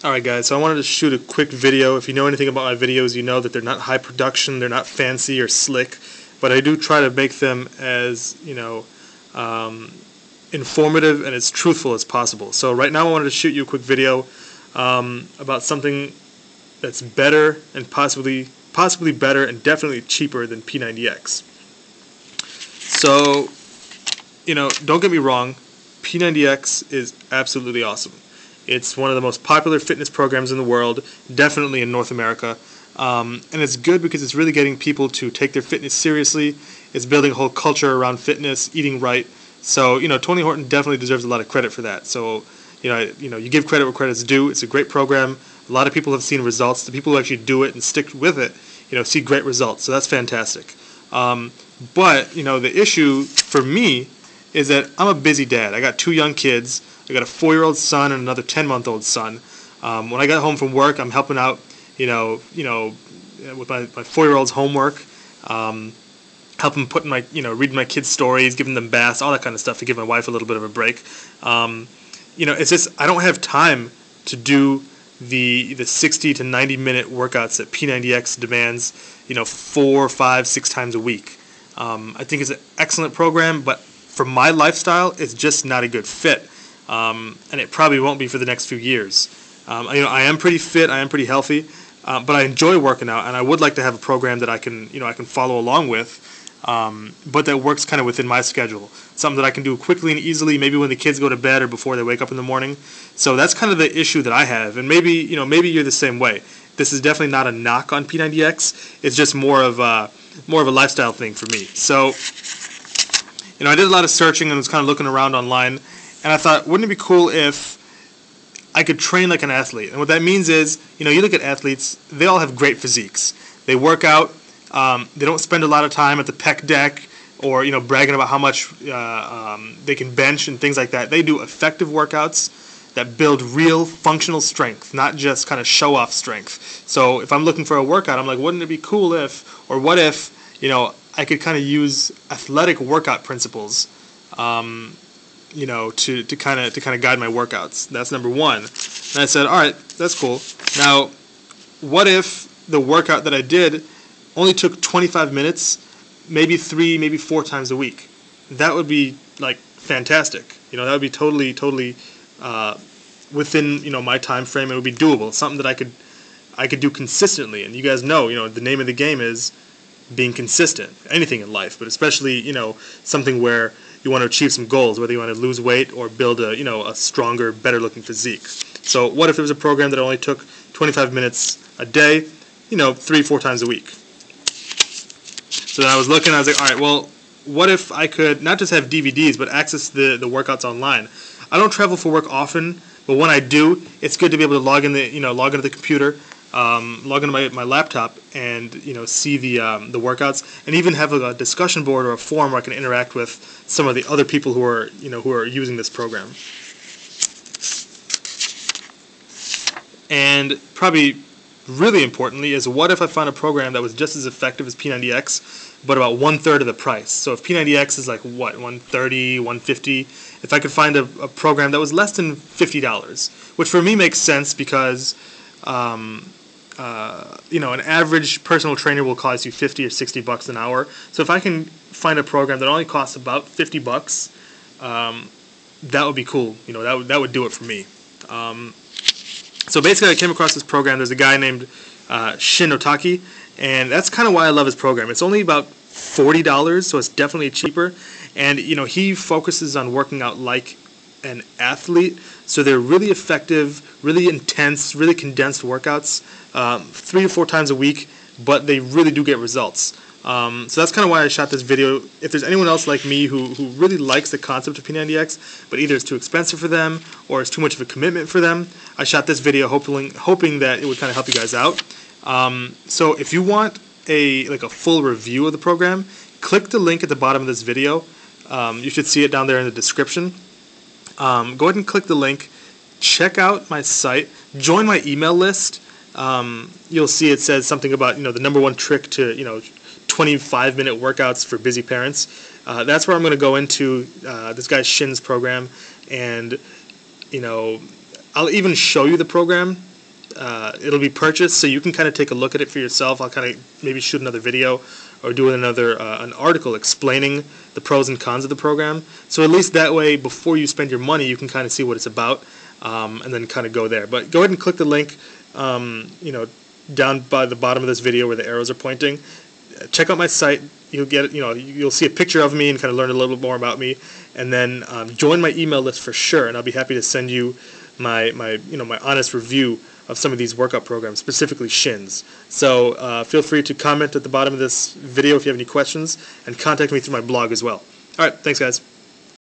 Alright guys, so I wanted to shoot a quick video. If you know anything about my videos, you know that they're not high production, they're not fancy or slick, but I do try to make them as, informative and as truthful as possible. So right now I wanted to shoot you a quick video about something that's better and possibly better and definitely cheaper than P90X. So, don't get me wrong, P90X is absolutely awesome. It's one of the most popular fitness programs in the world, definitely in North America. And it's good because it's really getting people to take their fitness seriously. It's building a whole culture around fitness, eating right. So, Tony Horton definitely deserves a lot of credit for that. So, you give credit where credit's due. It's a great program. A lot of people have seen results. The people who actually do it and stick with it, see great results. So that's fantastic. But, the issue for me is that I'm a busy dad. I got 2 young kids. I got a 4-year-old son and another 10-month-old son. When I got home from work, I'm helping out, with my 4-year-old's homework, helping putting my, reading my kids' stories, giving them baths, all that kind of stuff to give my wife a little bit of a break. It's just I don't have time to do the 60 to 90-minute workouts that P90X demands, 4, 5, 6 times a week. I think it's an excellent program, but for my lifestyle, it's just not a good fit. And it probably won't be for the next few years. I am pretty fit, I am pretty healthy, but I enjoy working out, and I would like to have a program that I can follow along with, but that works kind of within my schedule. Something that I can do quickly and easily, maybe when the kids go to bed or before they wake up in the morning. So that's kind of the issue that I have, and maybe you're the same way. This is definitely not a knock on P90X. It's just more of a lifestyle thing for me. So, I did a lot of searching and was kind of looking around online. And I thought, wouldn't it be cool if I could train like an athlete? And what that means is, you look at athletes, they all have great physiques. They work out, they don't spend a lot of time at the pec deck or, bragging about how much they can bench and things like that. They do effective workouts that build real functional strength, not just kind of show-off strength. So if I'm looking for a workout, I'm like, wouldn't it be cool if, or what if, I could kind of use athletic workout principles, to kind of guide my workouts. That's number one. And I said, all right, that's cool. Now, what if the workout that I did only took 25 minutes, maybe 3, maybe 4 times a week? That would be like fantastic. That would be totally within my time frame. It would be doable. Something that I could do consistently. And you guys know, the name of the game is being consistent. Anything in life, but especially something where you want to achieve some goals, whether you want to lose weight or build a stronger, better looking physique. So what if there was a program that only took 25 minutes a day, 3, 4 times a week? So then I was looking, I was like, all right, well, what if I could not just have DVDs, but access the workouts online? I don't travel for work often, but when I do, it's good to be able to log into the computer, log into my laptop, and see the workouts, and even have a discussion board or a forum where I can interact with some of the other people who are using this program. And probably really importantly is, what if I found a program that was just as effective as P90X, but about 1/3 of the price? So if P90X is like what, $130, $150, if I could find a program that was less than $50, which for me makes sense because an average personal trainer will cost you $50 or $60 an hour. So if I can find a program that only costs about $50, that would be cool. That would do it for me. So basically, I came across this program. There's a guy named Shin Otaki, and that's kind of why I love his program. It's only about $40, so it's definitely cheaper. And he focuses on working out like an athlete. So they're really effective, really intense, really condensed workouts, 3 to 4 times a week, but they really do get results. So that's kind of why I shot this video. If there's anyone else like me who really likes the concept of P90X, but either it's too expensive for them or it's too much of a commitment for them, I shot this video hoping that it would kind of help you guys out. So if you want a full review of the program, click the link at the bottom of this video. You should see it down there in the description. Go ahead and click the link. Check out my site. Join my email list. You'll see it says something about the #1 trick to 25-minute workouts for busy parents. That's where I'm going to go into this guy Shin's program, and I'll even show you the program it'll be purchased, so you can kind of take a look at it for yourself. I'll kind of maybe shoot another video or do another an article explaining the pros and cons of the program. So at least that way, before you spend your money, you can kind of see what it's about, and then kind of go there. But go ahead and click the link, down by the bottom of this video where the arrows are pointing. Check out my site. You'll get, you'll see a picture of me and kind of learn a little bit more about me, and then join my email list for sure. And I'll be happy to send you my honest review of some of these workout programs, specifically shins. So feel free to comment at the bottom of this video if you have any questions, and contact me through my blog as well. All right, thanks guys.